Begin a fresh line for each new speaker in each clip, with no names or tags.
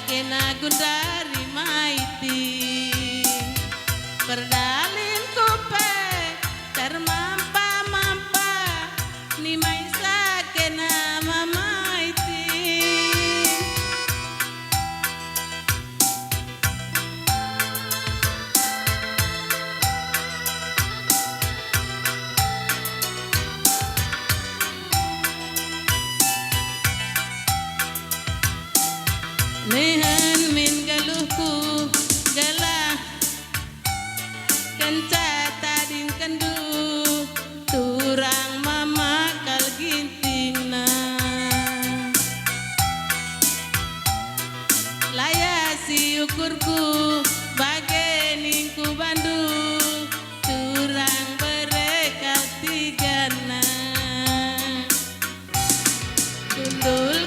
kena gundari maiti perdalin kupe termampa-mampa ni maisa kena mamaiti Nehen min galuhku galah kenca tading kendu turang mama kal gintingna layasi ukurku bageningku bandu turang berekal tigana dundul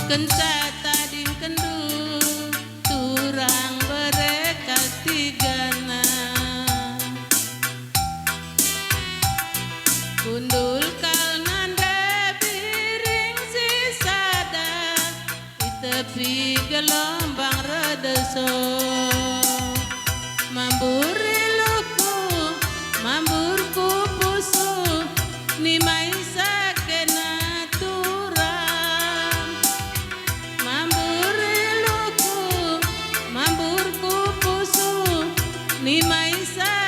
kenca tading kendu turang berekal tigana kundul kal nanda biring sisada di tepi gelombang redeso mamburi luku mamburku pusu ni maisa ni maisa